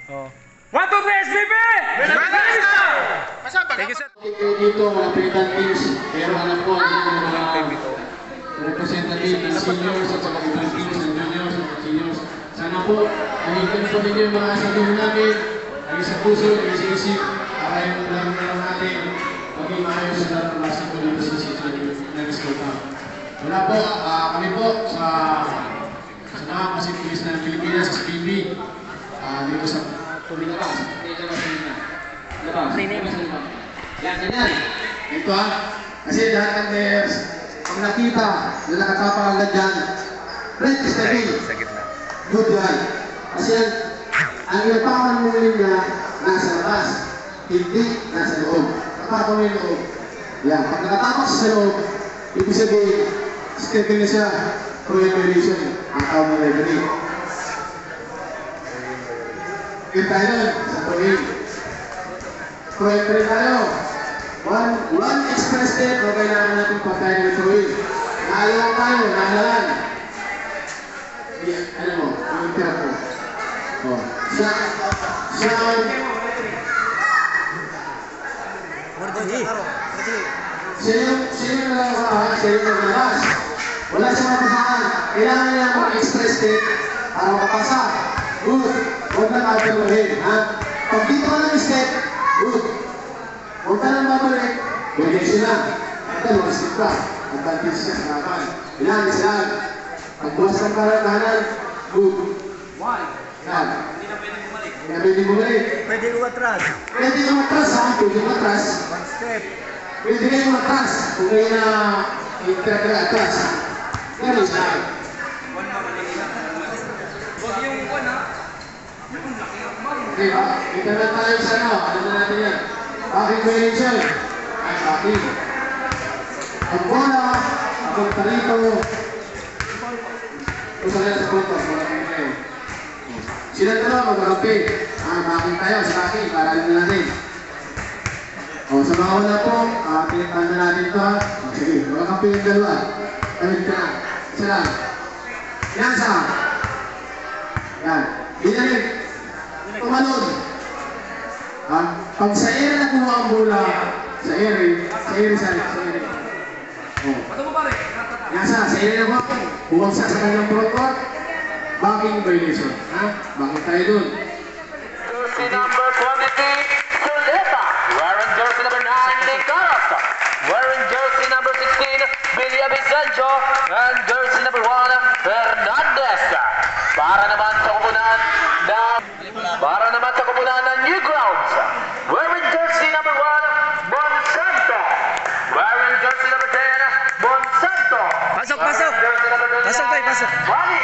Oh. 1, 2, 3, SBB! Thank you, sir. Dito, mga Pilitan teams, pero alam ko, yung mga representative ng seniors at saka ibang teams ng juniors at seniors. Sana po, nahigyan po ninyo yung mga sabihin namin, ay sa puso, ay sa isip, para yung lang natin maging maayos sa dapat klaseng ko dito sa season ng school camp. Wala po, kami po sa mga Pacific ng Pilipinas, sa SPB, dito sa Pilipinas. Yan, ganyan. Ito kasi lahat ng players, pag nakita na nakatapang agad dyan, red is the game. Good guy. Kasi ang inapakan mo niya nasa labas, hindi nasa loob. Kapag mo yung loob. Yan, pag nakatapak sa loob, ibig sabihin, stepping na siya, prohibition, ang tawag ng referee. Kita yun, sa prohibition. Prohibition tayo. One express step, o kailangan natin pagkain ng prohibition. Naayaw tayo, nahalan. Ano mo, ang tira ko. Siya yung nalabas. Wala siyang mapasahan. Kailangan niya mag-express step para makapasa. Good. Huwag na nakapagawin. Pag dito ka ng step, good. Huwag ka nang babalik. Pwede sila. Ito, mag-step ka. Advantage siya sa kapan. Ilan, isa. Pagbukas ng kanan, good. Yan. Hindi na pwede bumalik. Pwede umatras. Pwede umatras, pwede umatras. One step. Pwede kayo umatras. Kung kayo na itira-tira atras. Yan isa. Huwag yung one, ha? Okay ba? Ito na tayo sa ano. Ano na natin yan? Bakit violation? Ay, bakit? Ang bola, ang talito, kung sa kaya sa puntos, walang kayo. Sila dalawa mag-arampi. Bakit tayo sa bakit, para alam na natin. Sa mga una po, pinagtanda natin ito ha. Sige, mag-arampi yung dalawa. Kamit ka na. Isa lang. Yan sa. Yan. Binalit. Tumalon. Pag sa ere na kumuha ang bola, sa ere. Nasa, sa ere na kumuha, bumagsak sa kanyang frontcourt, backing violation. Bakit tayo dun? Jersey number 23, Zuleta. Wearing jersey number 9, Nicolas. Wearing jersey number 16, Billy Vicencio. And jersey number 1, Hernandez. Para naman sa kupunan ng New Grounds. Wearing jersey number 1, Monsanto. Wearing jersey number 10, Monsanto. Pasok. Jersey number 29, Pasok tayo, pasok. Bali.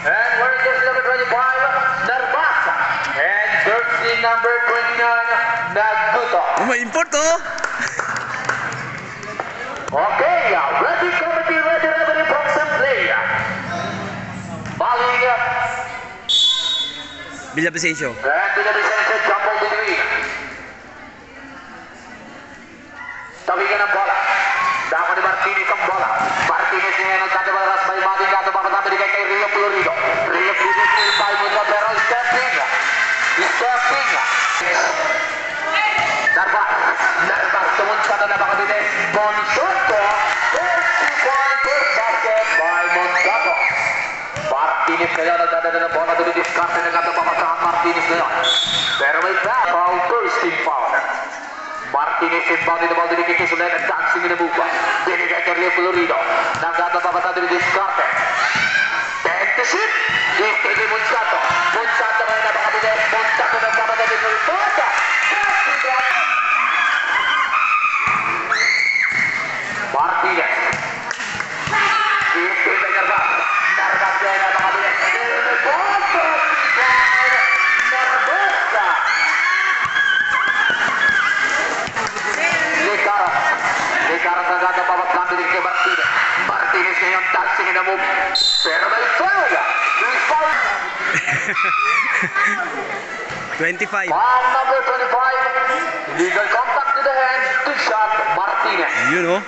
And wearing jersey number 25, Narbasa. And jersey number 29, Naguto. May import, oh. Okay, ready committee, ready from some play. Bali. Bilya Vicencio. And Vicencio jumble between. Tawigan ang bola. Dako ni Martinez ang bola. Martinez niya nagkatabaras by Mading Gato. Papatami kay Rio Florido. Rio Florido by Mundo pero stepping. Narbas tumunta na napakabilis. Monsanto. 50-point basket by Monsanto. Martinez ngayon nagdadala ng bola. Dumidiskarte na ganda papasahan Martinez ngayon. Pero may foul, first team foul. Martinez inbound in the ball, dinikit sulit at dancing in the move. Binigay kay Rio Florido. Nagdadala papasahan dumidiskarte. Take the shot. Ikili Monsanto. Monsanto ngayon napakabilis. Monsanto nagdadala din ng Monsanto. Martinez. Ikili Narbas. Narbas ngayon napakabilis. Lekaras ang ganda papatlambi din kay Martinez. Martinez ngayon dancing in a move. Pero may foul. May foul. 25. Foul number 25. Legal contact to the hand. Good shot, Martinez. Yun, oh.